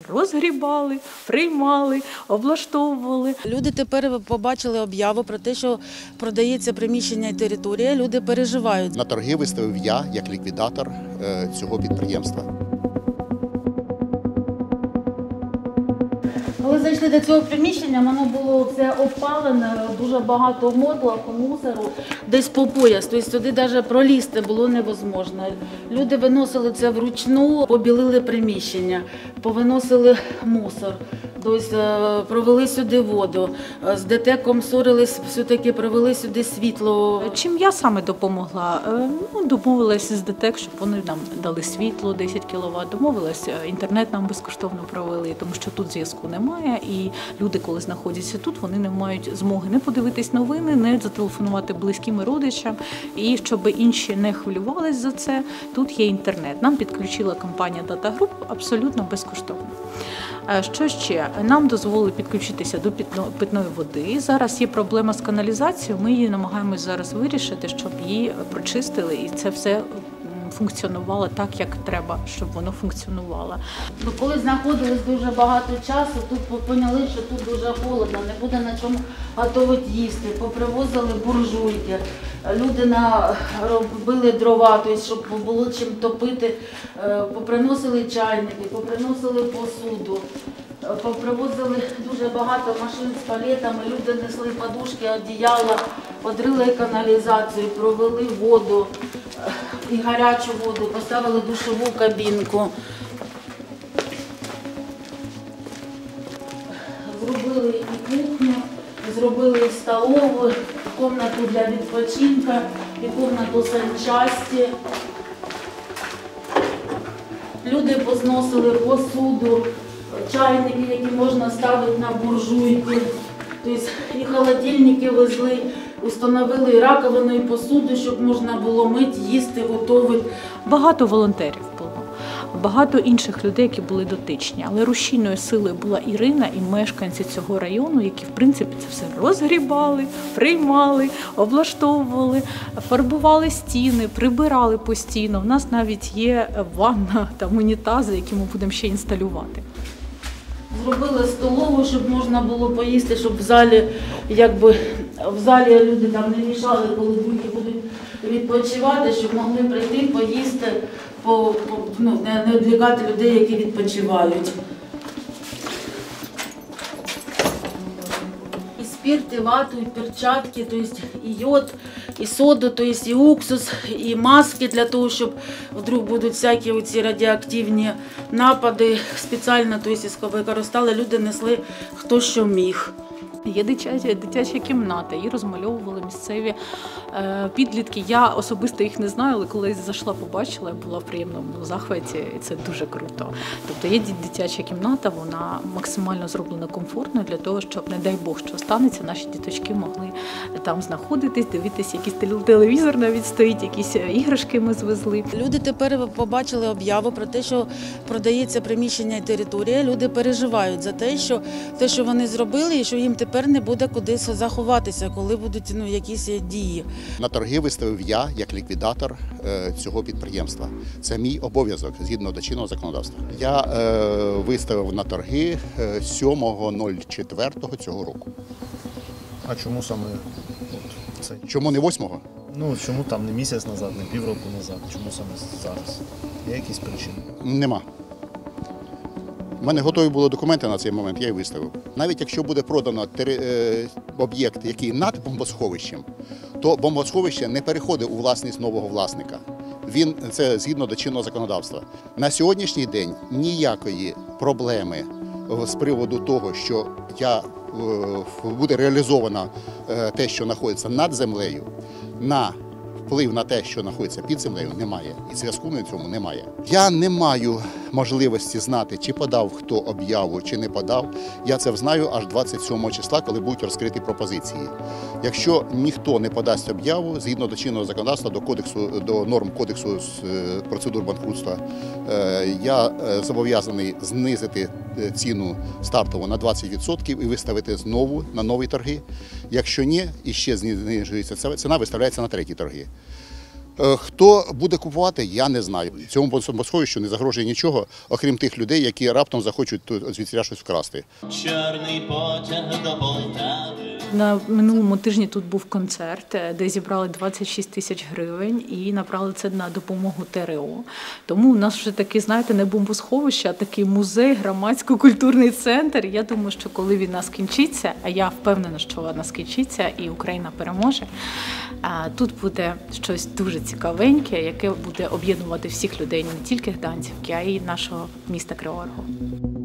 Розгрібали, приймали, облаштовували. Люди тепер побачили об'яву про те, що продається приміщення і територія. Люди переживають. На торги виставив я, як ліквідатор цього підприємства. Коли зайшли до цього приміщення, воно було все обпалене, дуже багато мотлаху, мусору, десь по пояс. Тобто сюди навіть пролізти було невозможно. Люди виносили це вручну, побілили приміщення, повиносили мусор. Тобто провели сюди воду, з ДТЕКом ссорились, все-таки провели сюди світло. Чим я саме допомогла? Домовилася з ДТЕК, щоб вони нам дали світло 10 кВт, домовилася, інтернет нам безкоштовно провели, тому що тут зв'язку немає, і люди, коли знаходяться тут, вони не мають змоги не подивитись новини, не зателефонувати близьким і родичам, і щоб інші не хвилювалися за це, тут є інтернет. Нам підключила компанія Data Group абсолютно безкоштовно. Що ще? Нам дозволили підключитися до питної води. Зараз є проблема з каналізацією, ми її намагаємось зараз вирішити, щоб її прочистили і це все функціонувало так, як треба, щоб воно функціонувало. Коли знаходились дуже багато часу, тут поняли, що тут дуже холодно, не буде на чому готувати їсти. Попривозили буржуйки, люди робили дрова, тобто, щоб було чим топити, поприносили чайники, поприносили посуду. Попривозили дуже багато машин з палетами, люди несли подушки, одіяла, подрили каналізацію, провели воду і гарячу воду, поставили душову кабінку. Зробили і кухню, зробили і столову, і кімнату для відпочинку, і кімнату санчасті. Люди позносили посуду, чайники, які можна ставити на буржуйки. Тобто і холодильники везли, установили і раковину, і посуду, щоб можна було мити, їсти, готувати. Багато волонтерів було, багато інших людей, які були дотичні. Але рушійною силою була Ірина і мешканці цього району, які, в принципі, це все розгрібали, приймали, облаштовували, фарбували стіни, прибирали постійно. У нас навіть є ванна та унітази, які ми будемо ще інсталювати. Зробили столову, щоб можна було поїсти, щоб в залі люди там не мішали, коли другі будуть відпочивати, щоб могли прийти, поїсти, не відвлікати людей, які відпочивають. І спирт, і вату, і перчатки, тобто і йод, і соду, тобто і уксус, і маски для того, щоб вдруг будуть всякі оці радіоактивні напади спеціально, тобто використали, люди несли хто що міг. Є дитяча кімната, її розмальовували місцеві підлітки. Я особисто їх не знаю, але коли зайшла, побачила, я була в приємному захваті, і це дуже круто. Тобто є дитяча кімната, вона максимально зроблена комфортною для того, щоб, не дай Бог, що станеться, наші діточки могли там знаходитись, дивитися, якийсь телевізор навіть стоїть, якісь іграшки ми звезли. Люди тепер побачили об'яву про те, що продається приміщення і територія. Люди переживають за те, що вони зробили, і що їм тепер не буде кудись заховатися, коли будуть якісь дії. На торги виставив я, як ліквідатор цього підприємства. Це мій обов'язок, згідно до чинного законодавства. Я виставив на торги 7.04 цього року. А чому саме це? Чому не 8-го? Ну, чому там не місяць назад, не півроку назад? Чому саме зараз? Є якісь причини? Нема. У мене готові були документи на цей момент, я і виставив. Навіть якщо буде продано об'єкт, який над бомбосховищем, то бомбосховище не переходить у власність нового власника. Це згідно до чинного законодавства. На сьогоднішній день ніякої проблеми з приводу того, що буде реалізовано те, що знаходиться над землею, на вплив на те, що знаходиться під землею, немає. І зв'язку на цьому немає. Я не маю можливості знати, чи подав хто об'яву, чи не подав. Я це знаю аж 27 числа, коли будуть розкриті пропозиції. Якщо ніхто не подасть об'яву, згідно до чинного законодавства, до норм Кодексу з процедур банкрутства, я зобов'язаний знизити ціну стартову на 20% і виставити знову на нові торги. Якщо ні, і ще знижується ціна, виставляється на треті торги. Хто буде купувати, я не знаю. Цьому бомбосховищу не загрожує нічого, окрім тих людей, які раптом захочуть тут звідси щось вкрасти. Чорний потяг до Полтави. На минулому тижні тут був концерт, де зібрали 26 тисяч гривень і направили це на допомогу ТРО. Тому у нас вже такий, знаєте, не бомбосховище, а такий музей, громадсько-культурний центр. Я думаю, що коли війна скінчиться, а я впевнена, що вона скінчиться і Україна переможе, тут буде щось дуже цікавеньке, яке буде об'єднувати всіх людей не тільки Гданцівки, а й нашого міста Кривого Рогу.